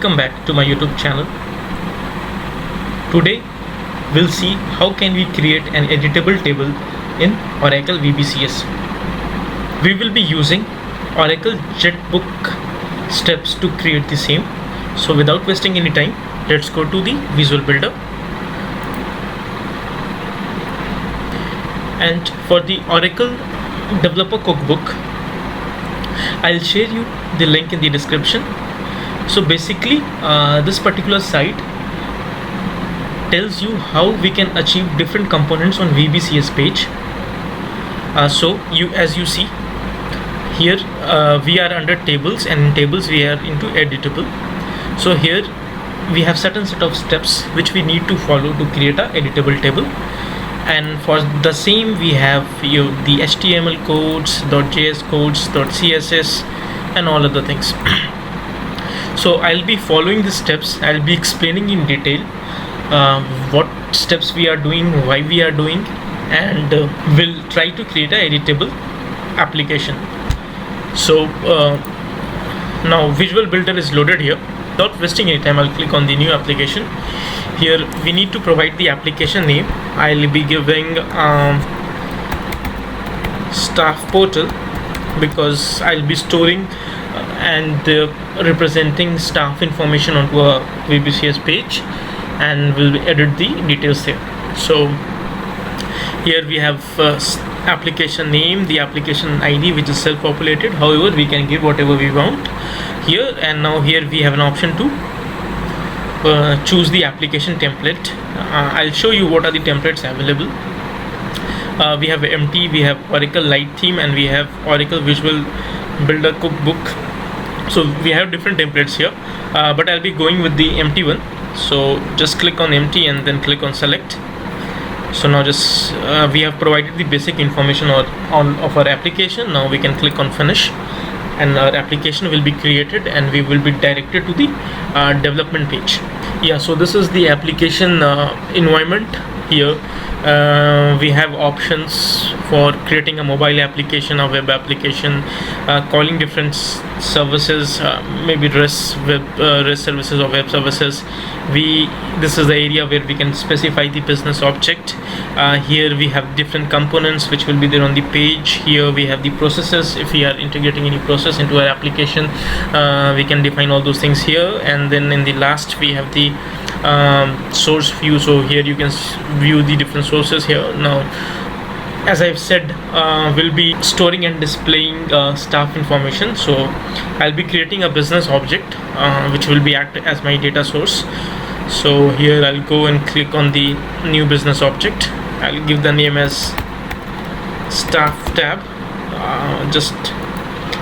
Welcome back to my YouTube channel. Today we'll see how can we create an editable table in Oracle VBCS. We will be using Oracle JetBook steps to create the same. So without wasting any time, let's go to the Visual Builder. And for the Oracle Developer Cookbook, I'll share you the link in the description. So basically this particular site tells you how we can achieve different components on VBCS page. So as you see here, we are under tables, and in tables we are into editable. So here we have certain set of steps which we need to follow to create a editable table. And for the same we have the HTML codes, .js codes, .css and all other things. So I'll be following the steps. I'll be explaining in detail what steps we are doing, why we are doing, and we'll try to create a editable application. So now Visual Builder is loaded here. Without wasting any time, I'll click on the new application. Here we need to provide the application name. I'll be giving staff portal because I'll be storing and representing staff information onto a VBCS page, and we'll edit the details there. So here we have application name, the application ID, which is self-populated. However, we can give whatever we want here. And now here we have an option to choose the application template. I'll show you what are the templates available. We have empty, we have Oracle Light theme, and we have Oracle Visual Builder Cookbook. So we have different templates here, but I'll be going with the empty one. So just click on empty and then click on select. So now just we have provided the basic information of our application. Now we can click on finish, and our application will be created and we will be directed to the development page. Yeah, so this is the application environment. Here we have options for creating a mobile application, a web application, calling different services, maybe REST services or web services. This is the area where we can specify the business object. Here we have different components which will be there on the page. Here we have the processes. If we are integrating any process into our application, we can define all those things here. And then in the last we have the source view. So here you can view the different sources here. Now, as I've said, we'll be storing and displaying staff information. So I'll be creating a business object which will be act as my data source. So here I'll go and click on the new business object. I'll give the name as staff tab,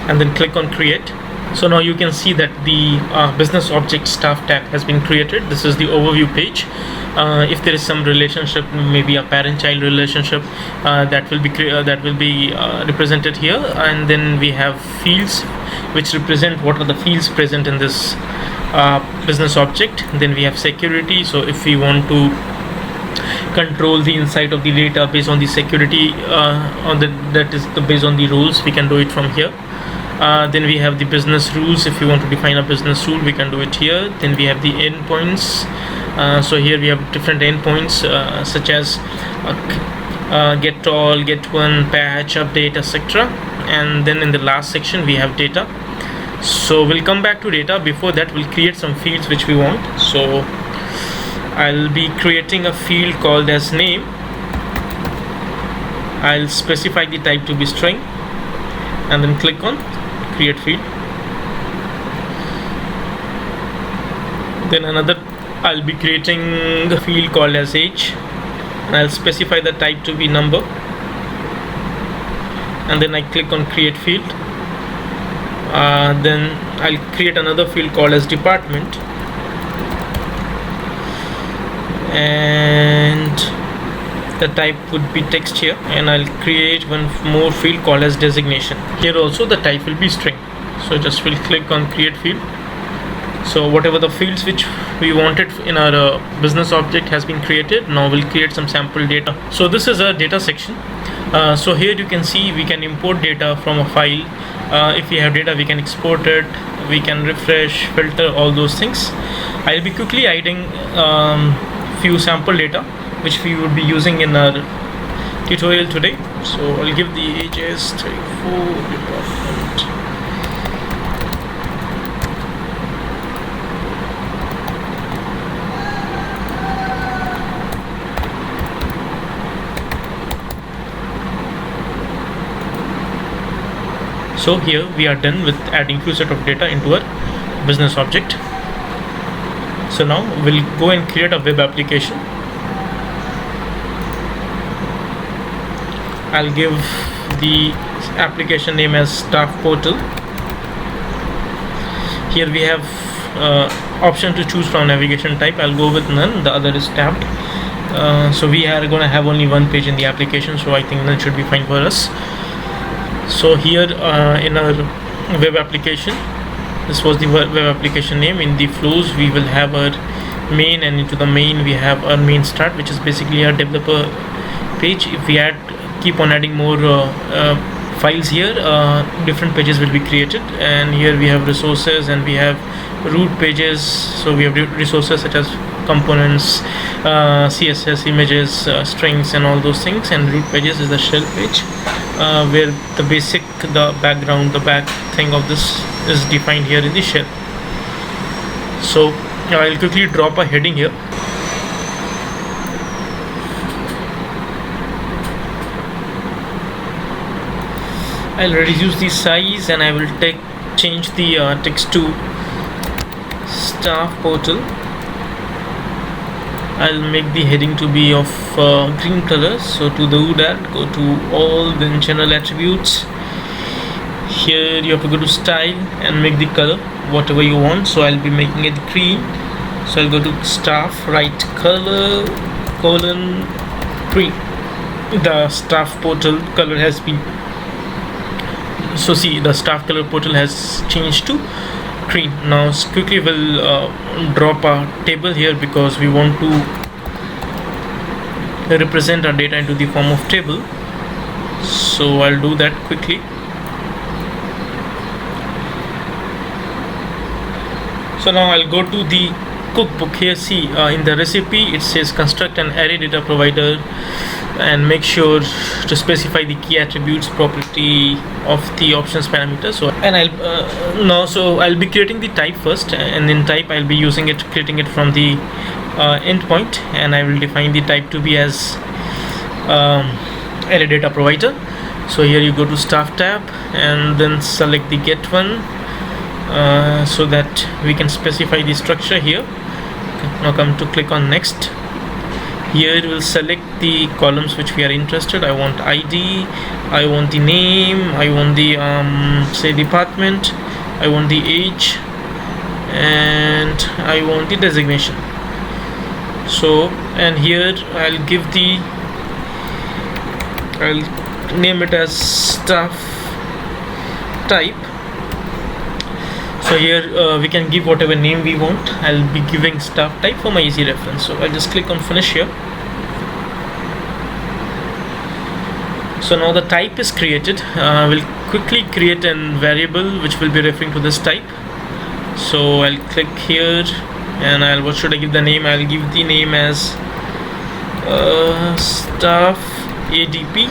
and then click on create. So now you can see that the business object staff tab has been created. This is the overview page. If there is some relationship, maybe a parent-child relationship, that will be represented here. And then we have fields which represent what are the fields present in this business object. Then we have security. So if we want to control the inside of the data based on the security, based on the rules, we can do it from here. Then we have the business rules. If you want to define a business rule, we can do it here. Then we have the endpoints. So here we have different endpoints such as get all, get one, patch, update, etc. And then in the last section we have data. So we'll come back to data. Before that, we'll create some fields which we want. So I'll be creating a field called as name. I'll specify the type to be string, and then click on create field. Then I'll be creating a field called as age. I'll specify the type to be number, and then I click on create field. Then I'll create another field called as department, and the type would be text here. And I'll create one more field called as designation. Here also the type will be string. So just will click on create field. So whatever the fields which we wanted in our business object has been created. Now we'll create some sample data. So this is a data section. So here you can see we can import data from a file. If we have data, we can export it, we can refresh, filter, all those things. I'll be quickly adding few sample data which we would be using in our tutorial today. So I'll give the HS34 department. So here we are done with adding few set of data into our business object. So now we'll go and create a web application. I'll give the application name as staff portal. Here we have option to choose from navigation type. I'll go with none, the other is tabbed. So we are going to have only one page in the application, so I think none should be fine for us. So here in our web application, this was the web application name. In the flows we will have our main, and into the main we have our main start, which is basically our developer page. If we keep on adding more files here, different pages will be created. And here we have resources and we have root pages. So we have resources such as components, CSS, images, strings, and all those things. And root pages is the shell page, where the background, the back thing of this is defined here in the shell. So I'll quickly drop a heading here. I'll reduce the size and I will change the text to staff portal. I'll make the heading to be of green color. So to do that, go to all, then general attributes. Here you have to go to style and make the color whatever you want. So I'll be making it green. So I'll go to staff, write color green. The staff portal color has been, so see, the staff color portal has changed to green. Now quickly we'll drop a table here because we want to represent our data into the form of table. So I'll do that quickly. So now I'll go to the cookbook. Here see, in the recipe it says construct an array data provider and make sure to specify the key attributes property of the options parameter. So and I'll be creating the type first, and in type I'll be creating it from the endpoint, and I will define the type to be as array data provider. So here you go to staff tab and then select the get one, so that we can specify the structure here. Now come to click on next. Here we'll select the columns which we are interested. I want ID, I want the name, I want the say department, I want the age, and I want the designation. So and here I'll name it as staff type. So here we can give whatever name we want. I'll be giving staff type for my easy reference. So I'll just click on finish here. So now the type is created. We'll quickly create a variable which will be referring to this type. So I'll click here and what should I give the name? I'll give the name as staff ADP,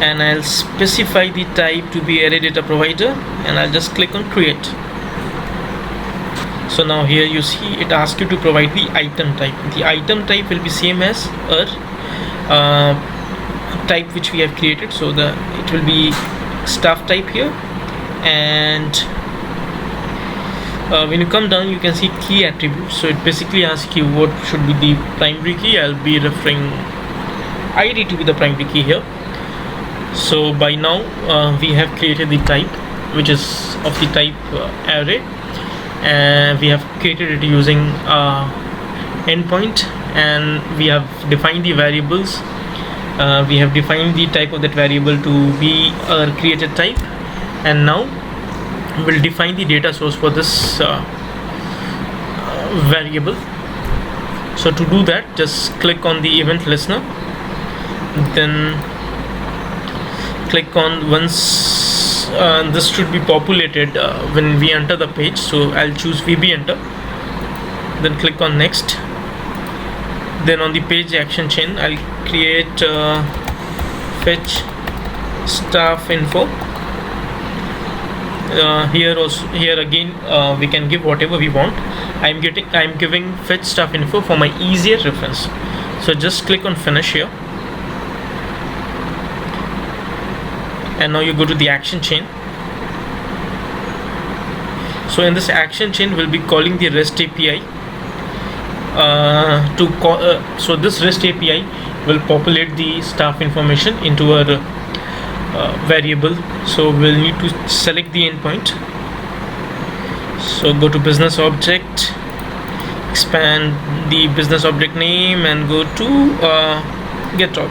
and I'll specify the type to be array data provider, and I'll just click on create. So now here you see it asks you to provide the item type. The item type will be same as our type which we have created. So it will be staff type here, and when you come down you can see key attributes. So it basically asks you what should be the primary key. I'll be referring ID to be the primary key here. So by now we have created the type which is of the type array, and we have created it using endpoint, and we have defined the variables. We have defined the type of that variable to be our created type, and now we'll define the data source for this variable. So to do that, just click on the event listener then click on once this should be populated when we enter the page, so I'll choose VB enter, then click on next. Then on the page action chain I'll create fetch staff info. Here again we can give whatever we want. I'm giving fetch staff info for my easier reference, so just click on finish here, and now you go to the action chain. So in this action chain we'll be calling the REST API to call so this REST API will populate the staff information into a variable. So we'll need to select the endpoint, so go to business object, expand the business object name and go to get all.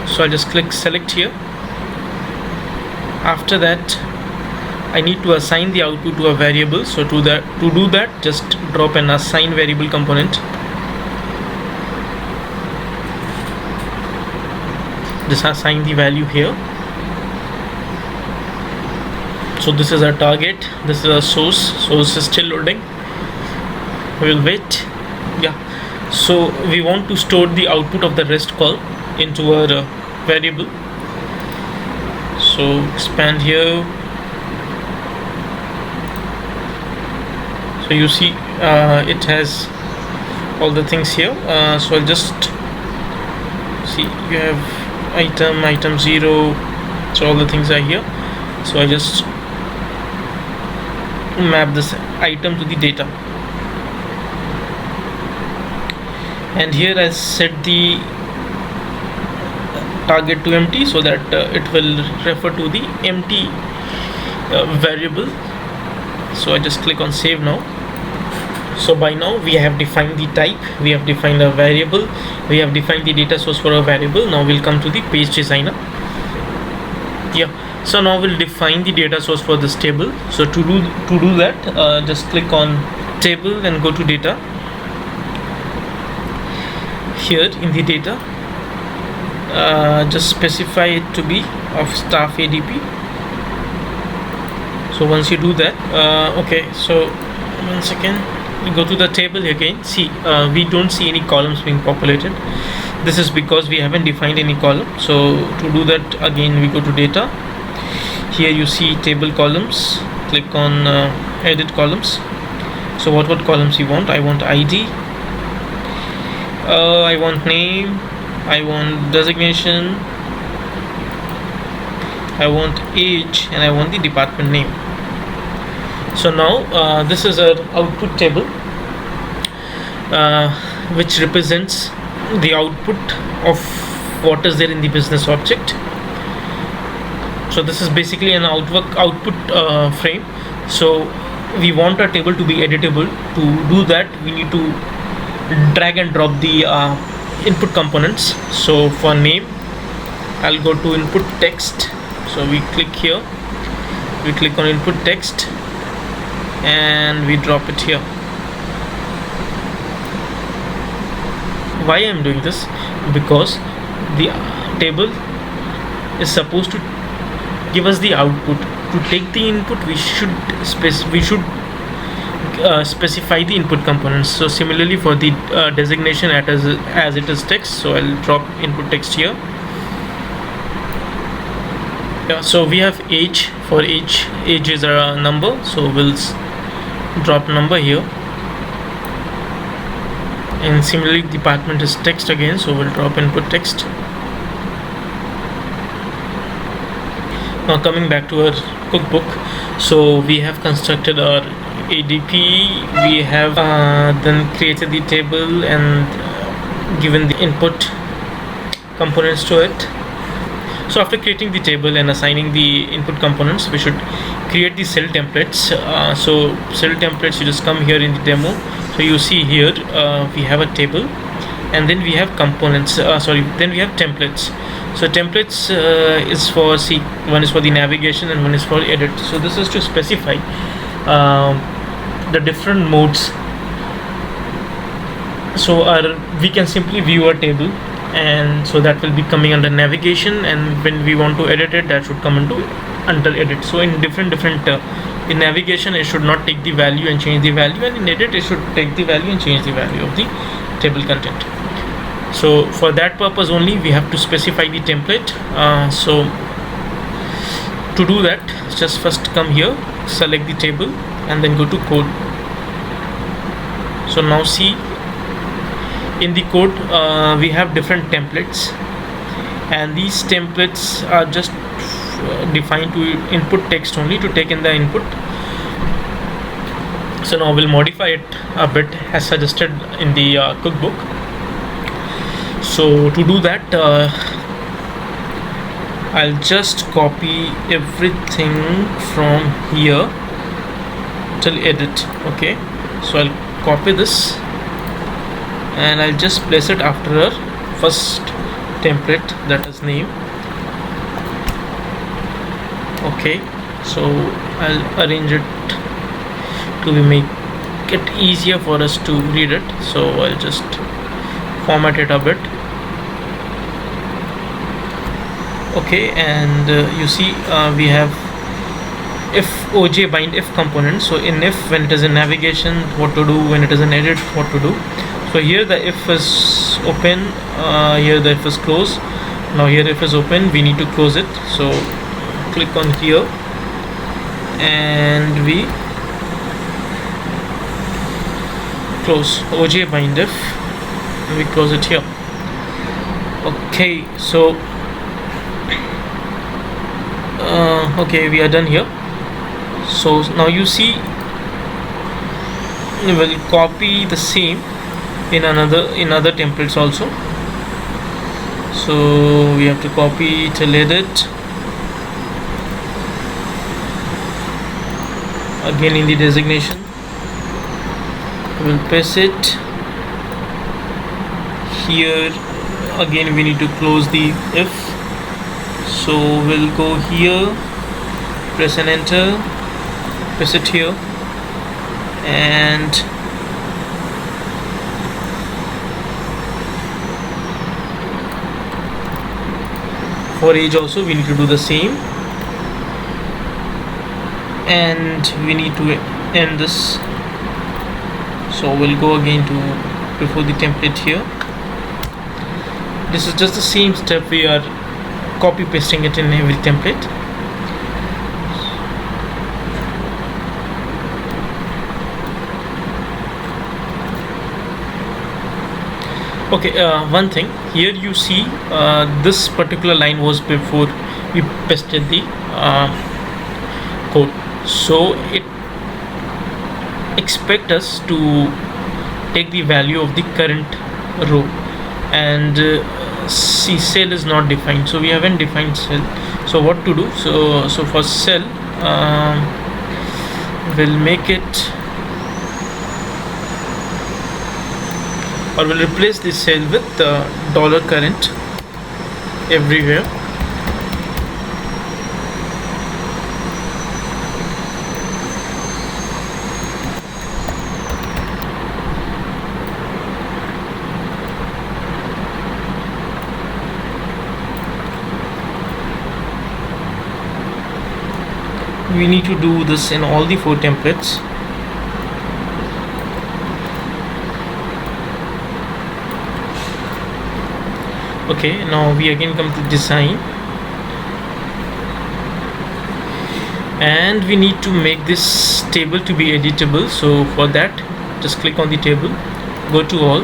So I'll just click select here. After that I need to assign the output to a variable, so to do that just drop an assign variable component. Just assign the value here. So this is our target, this is our source is still loading, we'll wait. Yeah, so we want to store the output of the REST call into our variable, so expand here. So you see it has all the things here, so I'll just see you have item 0, so all the things are here. So I just map this item to the data, and here I set the target to empty, so that it will refer to the empty variable. So I just click on save now. So by now we have defined the type, we have defined a variable, we have defined the data source for a variable. Now we'll come to the page designer. Yeah, so now we'll define the data source for this table. So to do that, just click on table and go to data. Here in the data, just specify it to be of staff ADP. So once you do that, okay, so 1 second, you go to the table again. See, we don't see any columns being populated. This is because we haven't defined any column. So to do that, again we go to data. Here you see table columns, click on edit columns. So what columns you want? I want ID, I want name, I want designation, I want age, and I want the department name. So now this is our output table, which represents the output of what is there in the business object. So this is basically an output frame. So we want our table to be editable. To do that, we need to drag and drop the input components. So for name, I'll go to input text. So we click here, we click on input text, and we drop it here. Why I'm doing this? Because the table is supposed to give us the output. To take the input, we should specify the input components. So similarly for the designation as it is text, so I'll drop input text here. Yeah, so we have age. For age is a number, so we'll drop number here. And similarly department is text again, so we'll drop input text. Now coming back to our cookbook, so we have constructed our ADP, we have then created the table and given the input components to it. So after creating the table and assigning the input components, we should create the cell templates. So cell templates, you just come here in the demo. So you see here we have a table, and then we have components, then we have templates. So templates is for one is for the navigation and one is for edit. So this is to specify the different modes. So we can simply view a table and so that will be coming under navigation, and when we want to edit it, that should come into under edit. So in different in navigation it should not take the value and change the value, and in edit it should take the value and change the value of the table content. So for that purpose only we have to specify the template. So to do that, just first come here, select the table, and then go to code. So now see, in the code we have different templates, and these templates are just defined to input text only, to take in the input. So now we'll modify it a bit as suggested in the cookbook. So to do that, I'll just copy everything from here till edit. Okay, so I'll copy this and I'll just place it after our first template, that is name. Okay, so I'll arrange it to make it easier for us to read it. So I'll just format it a bit. Okay, and you see we have if OJ bind if component. So in if, when it is in navigation, what to do, when it is in edit, what to do. So here the if is open, here the if is closed. Now here if is open, we need to close it. So click on here and we close OJ bind if, and we close it here. Okay, so okay, we are done here. So now you see we will copy the same in other templates also. So we have to copy till edit, again in the designation we'll paste it here. Again we need to close the if, so we'll go here, press and enter, paste it here, and for age also we need to do the same, and we need to end this. So we'll go again to before the template here. This is just the same step, we are copy pasting it in every template. Okay, one thing here, you see this particular line was before we pasted the code, so it expect us to take the value of the current row, and see, cell is not defined, so we haven't defined cell. So what to do? So for cell we'll make it, or we'll replace this cell with $current everywhere. We need to do this in all the 4 templates. Okay, now we again come to design, and we need to make this table to be editable. So for that, just click on the table, go to all,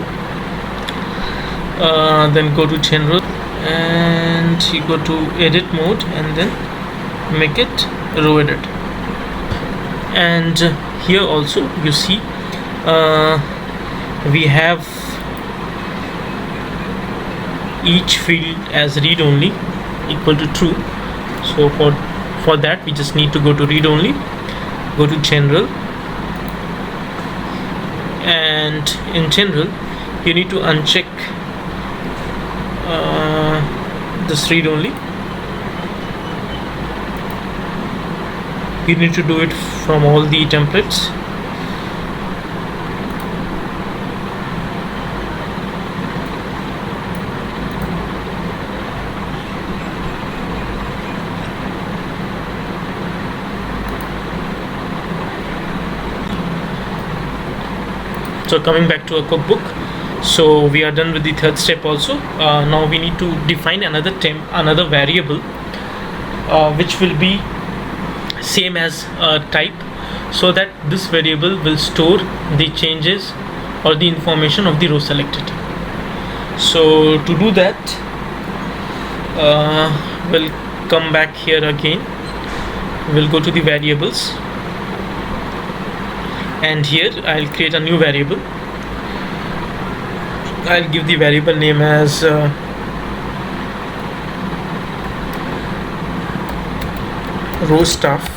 then go to general, and you go to edit mode, and then make it row edit. And here also you see we have each field as read only equal to true. So for that we just need to go to read only, go to general, and in general you need to uncheck this read only. You need to do it from all the templates. So coming back to a cookbook, so we are done with the third step also. Now we need to define another variable, which will be same as type, so that this variable will store the changes or the information of the row selected. So to do that, we'll come back here again. We'll go to the variables, and here I'll create a new variable. I'll give the variable name as row staff,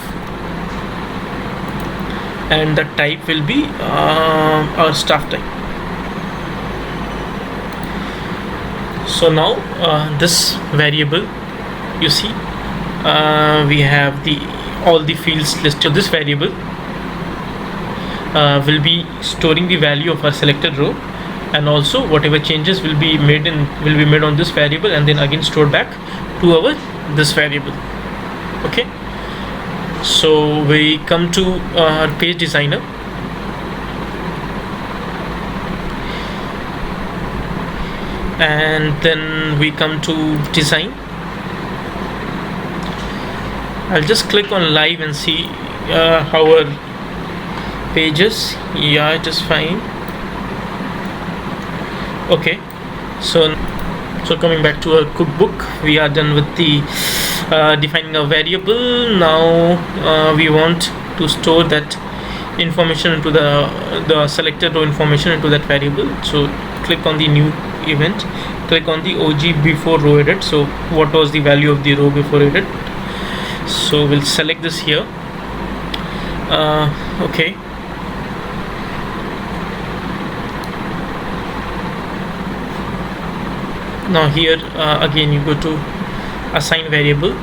and the type will be our staff type. So now this variable, you see, we have all the fields listed. This variable will be storing the value of our selected row, and also whatever changes will be made on this variable, and then again stored back to our this variable. Okay, so we come to our page designer, and then we come to design. I'll just click on live and see how our pages. Yeah, it is fine. Okay, so coming back to our cookbook, we are done with the defining a variable. Now we want to store that information into the selected row information into that variable. So click on the new event, click on the OG before row edit. So what was the value of the row before edit? So we'll select this here. Okay, now here again you go to assign variable,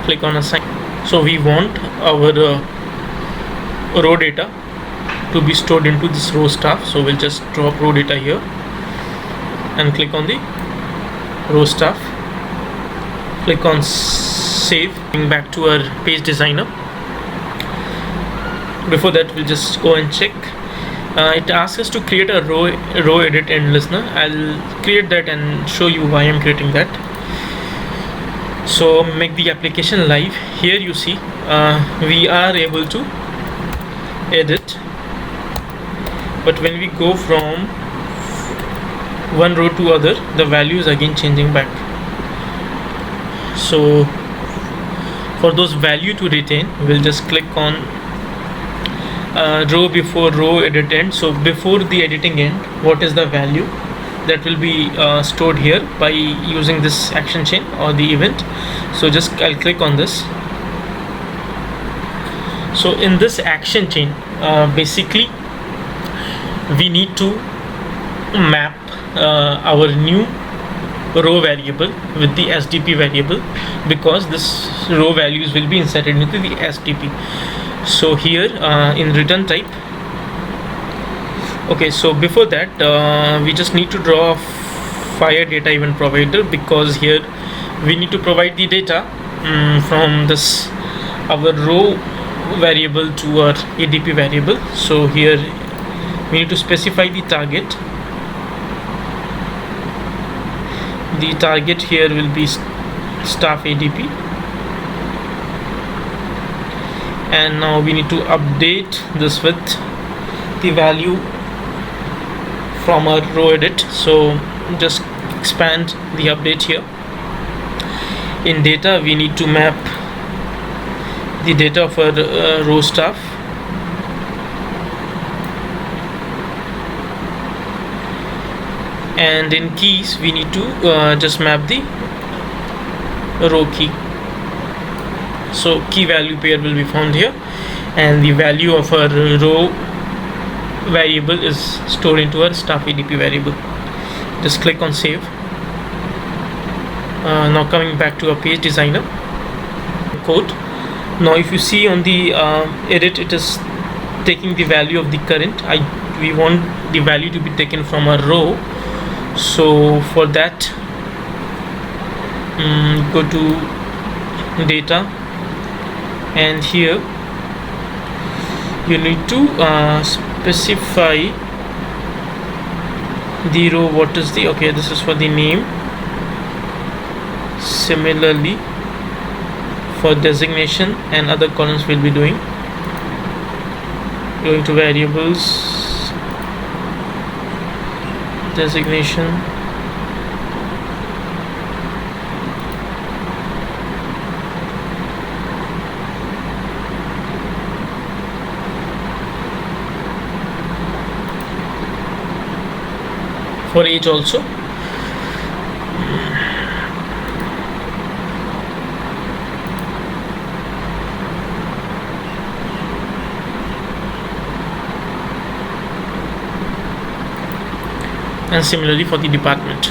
click on assign. So we want our row data to be stored into this row staff, so we'll just drop row data here and click on the row staff, click on save. Going back to our page designer. Before that, we'll just go and check. It asks us to create a row edit end listener. I'll create that and show you why I'm creating that. So make the application live. Here you see we are able to edit, but when we go from one row to other, the value is again changing back. So for those value to retain, we'll just click on row before row edit end. So before the editing end, what is the value that will be stored here by using this action chain or the event? So just I'll click on this. So in this action chain, basically we need to map our new row variable with the SDP variable, because this row values will be inserted into the SDP. So here in return type, okay, so before that we just need to draw a fire data event provider, because here we need to provide the data from this our row variable to our ADP variable. So here we need to specify the target. The target here will be staff ADP, and now we need to update this with the value from our row edit. So just expand the update here. In data, we need to map the data of our row staff, and in keys we need to just map the row key. So key value pair will be found here, and the value of our row variable is stored into our staff ADP variable. Just click on save. Now coming back to our page designer code. Now if you see on the edit, it is taking the value of the current. We want the value to be taken from a row. So for that, go to data, and here you need to specify the row. What is the, okay, this is for the name. Similarly for designation and other columns we'll be doing, going to variables, designation, for age also. And similarly for the department.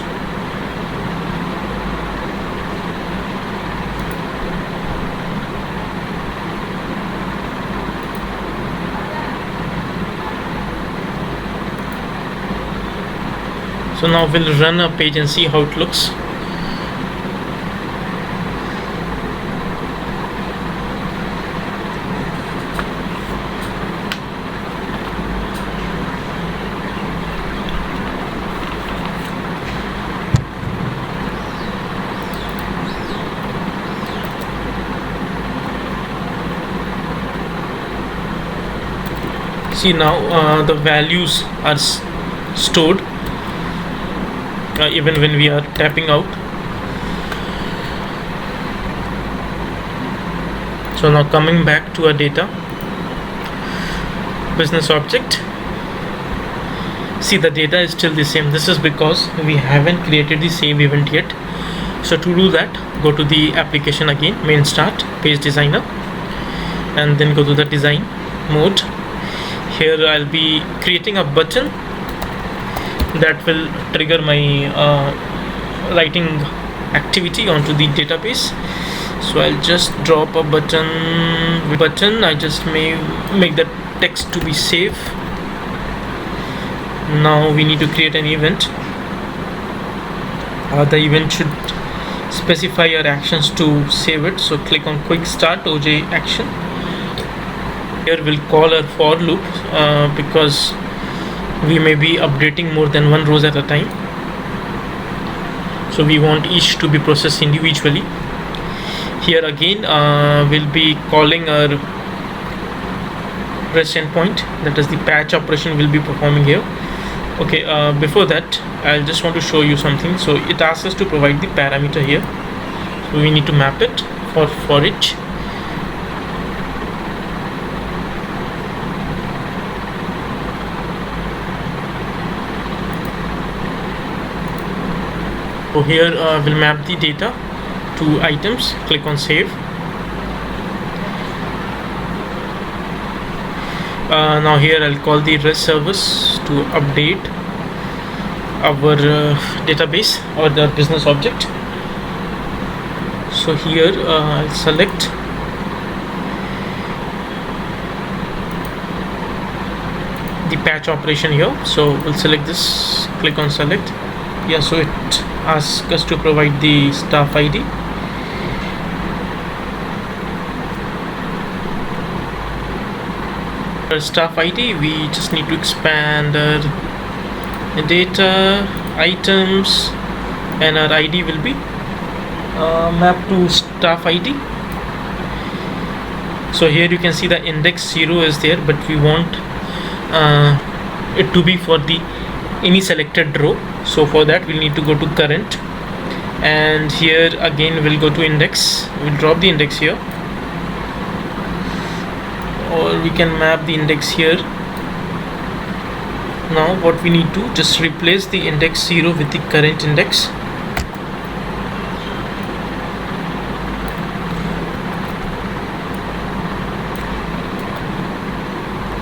So now we'll run a page and see how it looks. See now the values are stored even when we are tapping out. So now coming back to our data, business object, see the data is still the same. This is because we haven't created the save event yet. So to do that, go to the application again, main start, page designer, and then go to the design mode. Here I'll be creating a button that will trigger my writing activity onto the database. So I'll just drop a button. I just may make the text to be safe. Now we need to create an event. The event should specify your actions to save it. So click on quick start OJ action. Here we'll call a for loop because we may be updating more than one rows at a time, so we want each to be processed individually. Here again we'll be calling our REST endpoint, that is the patch operation we'll be performing here. Okay, before that I'll just want to show you something. So it asks us to provide the parameter here, so we need to map it for each. So here we'll map the data to items. Click on save. Now here I'll call the REST service to update our database or the business object. So here I'll select the patch operation here. So we'll select this, click on select. Yeah, so it asks us to provide the staff ID. For staff ID, we just need to expand our data, items, and our ID will be mapped to staff ID. So here you can see the index 0 is there, but we want it to be for the any selected row. So for that we'll need to go to current, and here again we'll go to index. We'll drop the index here, or we can map the index here. Now what we need to just replace the index 0 with the current index.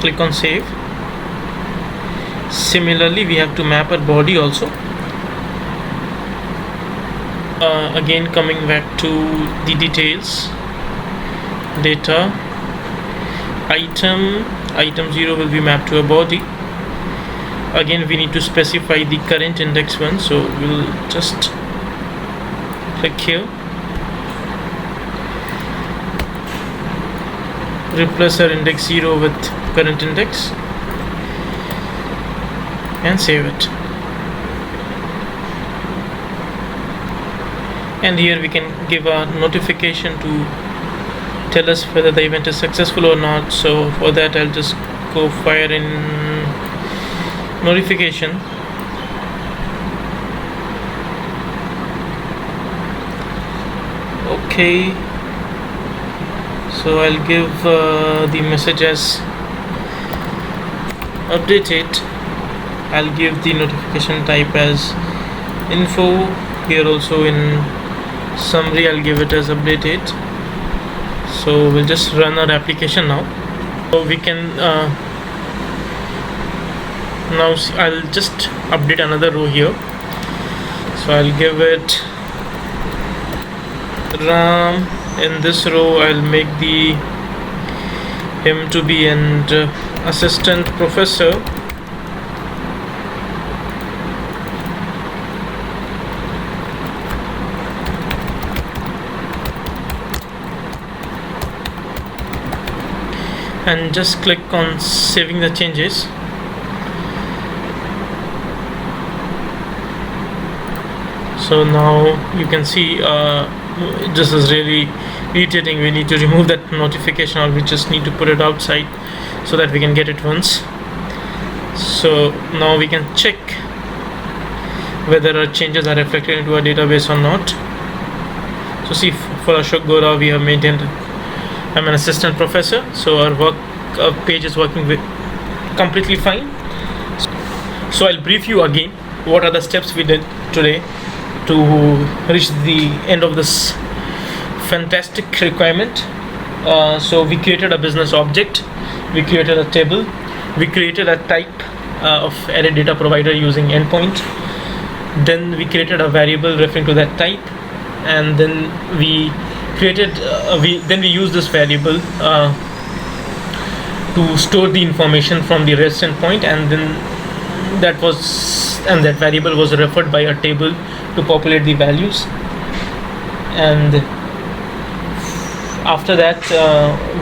Click on save. Similarly we have to map our body also. Again coming back to the details, data, item 0 will be mapped to a body. Again we need to specify the current index 1, so we'll just click here. replace our index 0 with current index and save it. And here we can give a notification to tell us whether the event is successful or not. So for that I'll just go fire in notification. Okay, so I'll give the message as updated. I'll give the notification type as info. Here also in summary I'll give it as updated. So we'll just run our application now. So we can now I'll just update another row here. So I'll give it Ram. In this row I'll make him to be an assistant professor. And just click on saving the changes. So now you can see this is really irritating. We need to remove that notification, or we just need to put it outside so that we can get it once. So now we can check whether our changes are reflected into our database or not. So see, for Ashok Gora we have maintained I'm an assistant professor, so our page is working completely fine. So I'll brief you again what are the steps we did today to reach the end of this fantastic requirement. So we created a business object, we created a table, we created a type of array data provider using endpoint, then we created a variable referring to that type, and then we created we use this variable to store the information from the REST endpoint, and then that variable was referred by a table to populate the values. And after that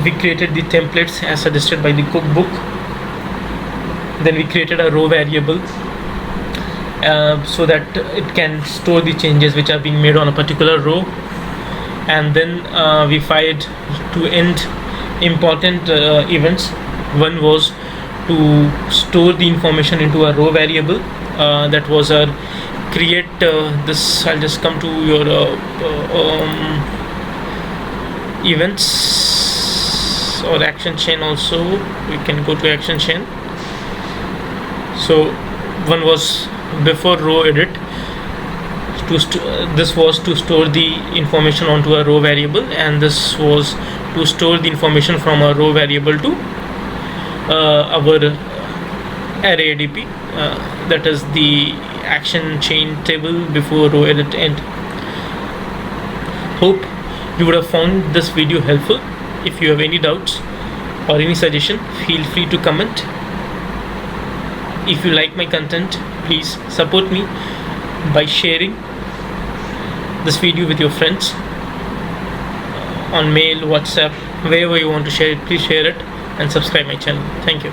we created the templates as suggested by the cookbook. Then we created a row variable so that it can store the changes which are being made on a particular row. And then we fired to end important events. One was to store the information into a row variable, that was our create this. I'll just come to your events or action chain. Also we can go to action chain. So one was before row edit, this was to store the information onto a row variable, and this was to store the information from a row variable to our array ADP, that is the action chain table before row edit end. Hope you would have found this video helpful. If you have any doubts or any suggestion, feel free to comment. If you like my content, please support me by sharing this video with your friends on mail, WhatsApp, wherever you want to share it. Please share it and subscribe my channel. Thank you.